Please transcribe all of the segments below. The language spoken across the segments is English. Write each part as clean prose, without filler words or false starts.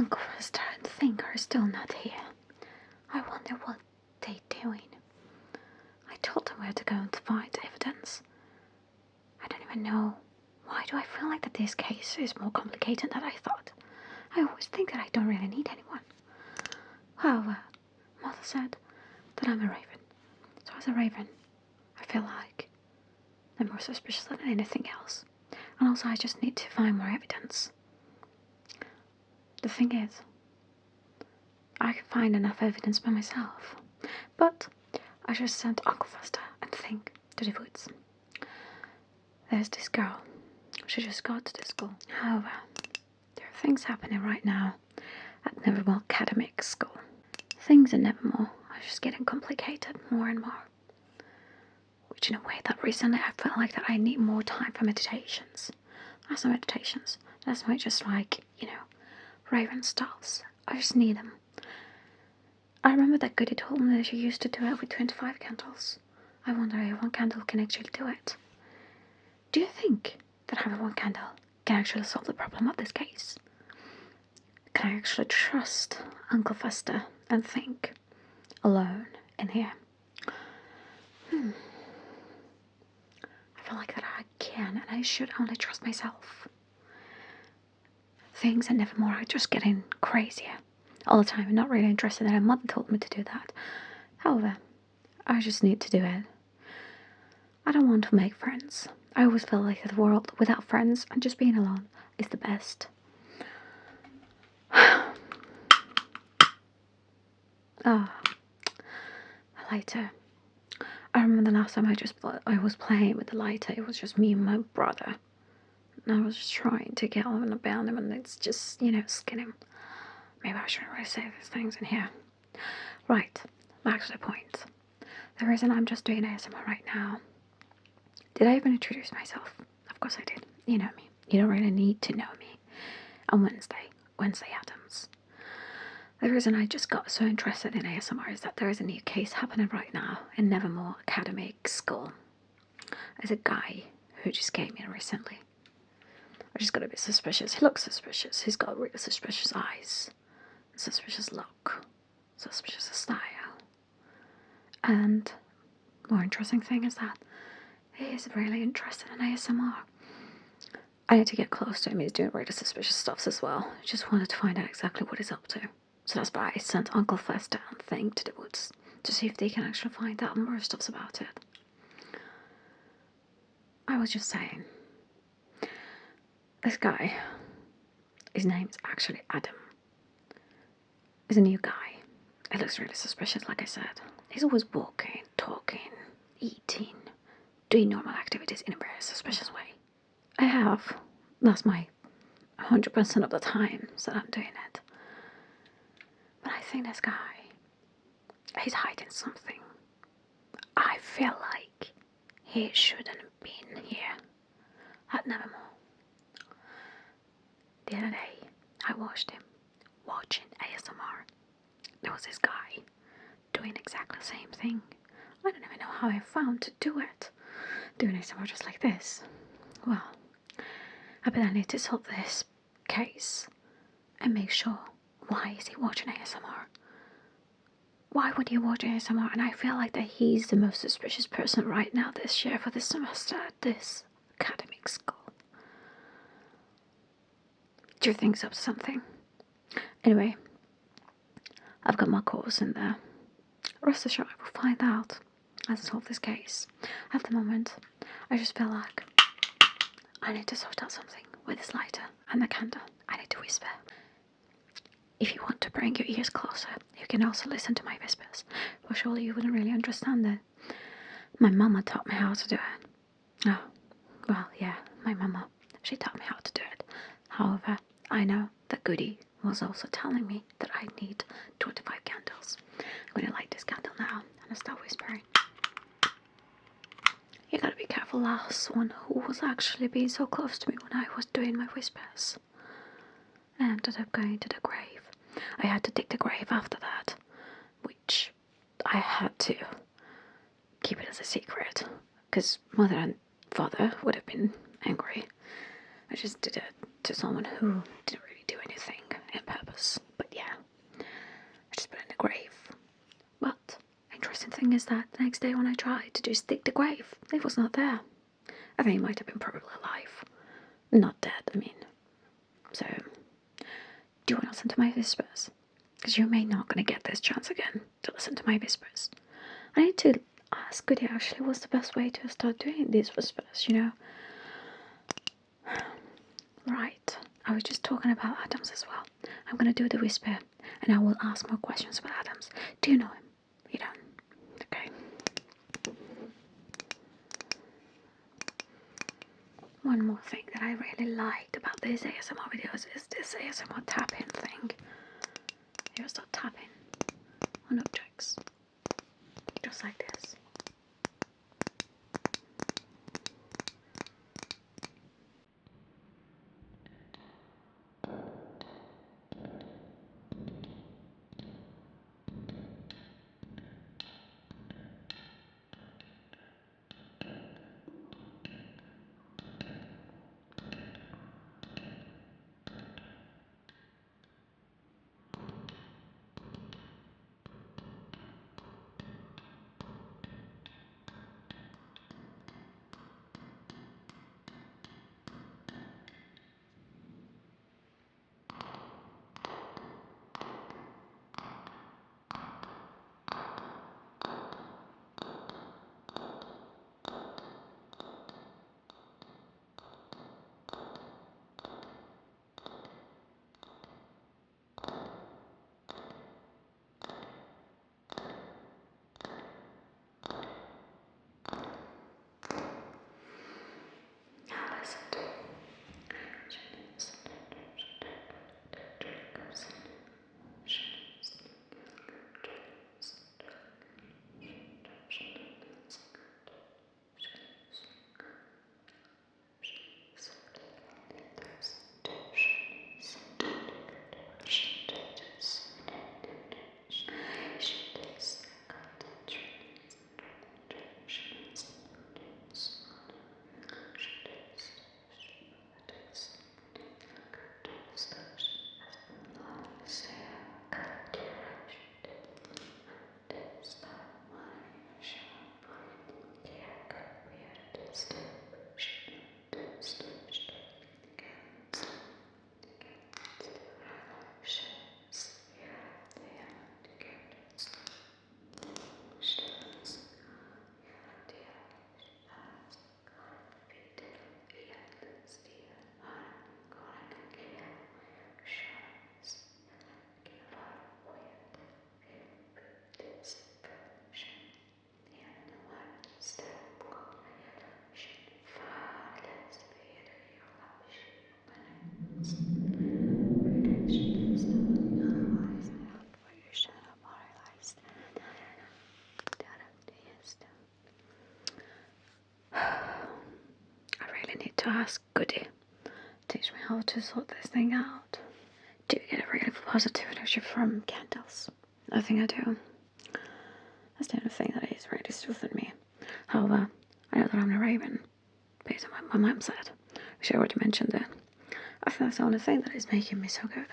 Uncle Fester and Think are still not here. I wonder what they're doing. I told them where to go to find evidence. I don't even know. Why do I feel like that this case is more complicated than I thought? I always think that I don't really need anyone. However, Mother said that I'm a raven. So as a raven, I feel like they're more suspicious than anything else. And also I just need to find more evidence. The thing is, I can find enough evidence by myself. But I just sent Uncle Fester and Think to the woods. There's this girl. She just got to this school. However, there are things happening right now at Nevermore Academic School. Things at Nevermore are just getting complicated more and more. Which in a way that recently I felt like that I need more time for meditations. That's not meditations. That's not just like, Raven styles. I just need them. I remember that Goody told me that she used to do it with 25 candles. I wonder if one candle can actually do it. Do you think that having one candle can actually solve the problem of this case? Can I actually trust Uncle Fester and Think alone in here? I feel like that I can, and I should only trust myself. Things at Nevermore are just getting crazier all the time. I'm not really interested in it. Mother told me to do that. However, I just need to do it. I don't want to make friends. I always feel like the world without friends and just being alone is the best. A lighter. I remember the last time I was playing with the lighter. It was just me and my brother. And I was just trying to get on about him, and it's just, skin him. Maybe I shouldn't really say these things in here. Right, back to the point. The reason I'm just doing ASMR right now. Did I even introduce myself? Of course I did. You know me. You don't really need to know me. On Wednesday Addams. The reason I just got so interested in ASMR is that there is a new case happening right now in Nevermore Academic School. There's a guy who just came in recently. I just got a bit suspicious. He looks suspicious. He's got really suspicious eyes, suspicious look, suspicious style. And more interesting thing is that he is really interested in ASMR. I need to get close to him. He's doing really suspicious stuff as well. I just wanted to find out exactly what he's up to. So that's why I sent Uncle Fester and Thing to the woods to see if they can actually find out more stuff about it. I was just saying, this guy, his name's actually Adam. He's a new guy. He looks really suspicious, like I said. He's always walking, talking, eating, doing normal activities in a very suspicious way. That's my 100% of the time that I'm doing it. But I think this guy, he's hiding something. I feel like he shouldn't have been here at Nevermore. The other day, I watched him watching ASMR. There was this guy doing exactly the same thing. I don't even know how I found to do it. Doing ASMR just like this. Well, I bet I need to solve this case and make sure. Why is he watching ASMR? Why would he watch ASMR? And I feel like that he's the most suspicious person right now this year for this semester at this academic school. Do you think it's up to something? Anyway, I've got my course in there. Rest assured I will find out as I solve this case. At the moment, I just feel like I need to sort out something with this lighter and the candle. I need to whisper. If you want to bring your ears closer, you can also listen to my whispers. But surely you wouldn't really understand it. My mama taught me how to do it. Oh, well, yeah, my mama. She taught me how to do it. However, I know that Goody was also telling me that I need 25 candles. I'm going to light this candle now and start whispering. You gotta be careful, last one who was actually being so close to me when I was doing my whispers. I ended up going to the grave. I had to dig the grave after that, which I had to keep it as a secret, because mother and father would have been angry. I just did it to someone who didn't really do anything on purpose. thing is that the next day when I tried to just dig the grave, it was not there. I think he might have been probably alive. Not dead, I mean. So, do you want to listen to my whispers? Because you may not going to get this chance again to listen to my whispers. I need to ask Goody actually what's the best way to start doing these whispers, you know? Right, I was just talking about Addams as well. I'm going to do the whisper and I will ask more questions about Addams. Do you know him? You don't? Okay. One more thing that I really liked about these ASMR videos is this ASMR tapping thing. You start tapping on objects, just like this. To ask Goody, teach me how to sort this thing out. Do you get a really positive energy from candles? I think I do. That's the only thing that is really soothing me. However, I know that I'm a raven, based on what my mom said. She already mentioned that. I think that's the only thing that is making me so good.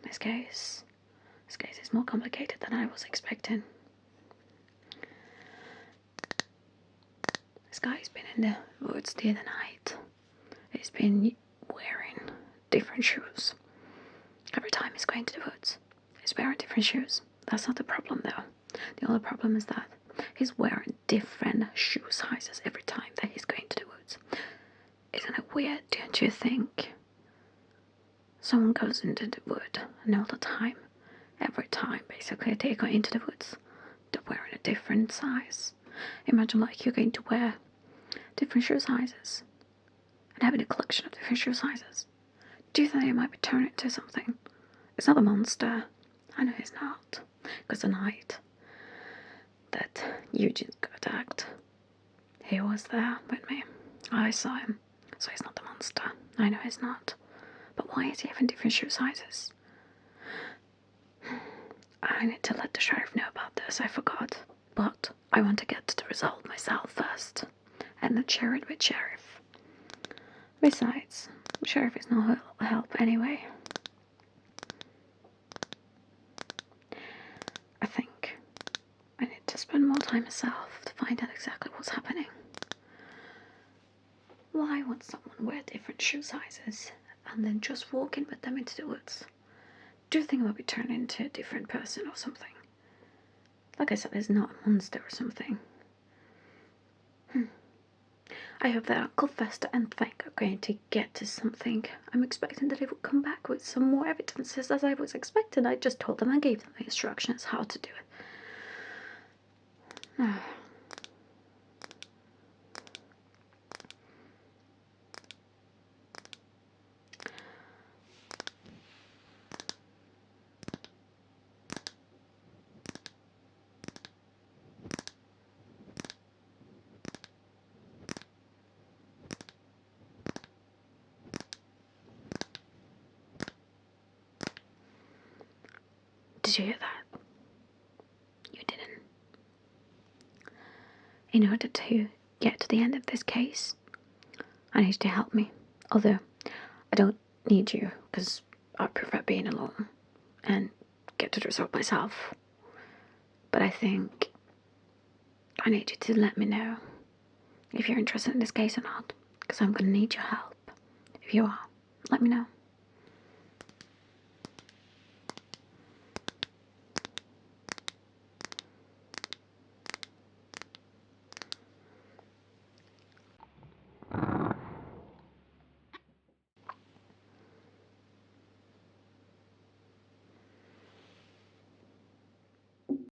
This case is more complicated than I was expecting. This guy's been in the woods the other night. He's been wearing different shoes. Every time he's going to the woods, he's wearing different shoes. That's not the problem though. The only problem is that he's wearing different shoe sizes every time that he's going to the woods. Isn't it weird, don't you think? Someone goes into the wood and all the time, every time basically they go into the woods, they're wearing a different size. Imagine like you're going to wear different shoe sizes and having a collection of different shoe sizes. Do you think it might be turning into something? It's not a monster. I know he's not. Because the night that Eugene got attacked, he was there with me. I saw him. So he's not a monster. I know he's not. But why is he having different shoe sizes? I need to let the sheriff know about this. I forgot. But I want to get to the result myself first. And then share it with sheriff. Besides, sheriff is no help anyway. I think spend more time myself to find out exactly what's happening. Why would someone wear different shoe sizes and then just walk in with them into the woods? Do you think I'll be turned into a different person or something? Like I said, it's not a monster or something. I hope that Uncle Fester and Frank are going to get to something. I'm expecting that they will come back with some more evidences, as I was expecting. I just told them I gave them the instructions how to do it. Did you hear that? You didn't. In order to get to the end of this case, I need you to help me. Although, I don't need you, because I prefer being alone and get to the result myself. But I think I need you to let me know if you're interested in this case or not, because I'm going to need your help. If you are, let me know.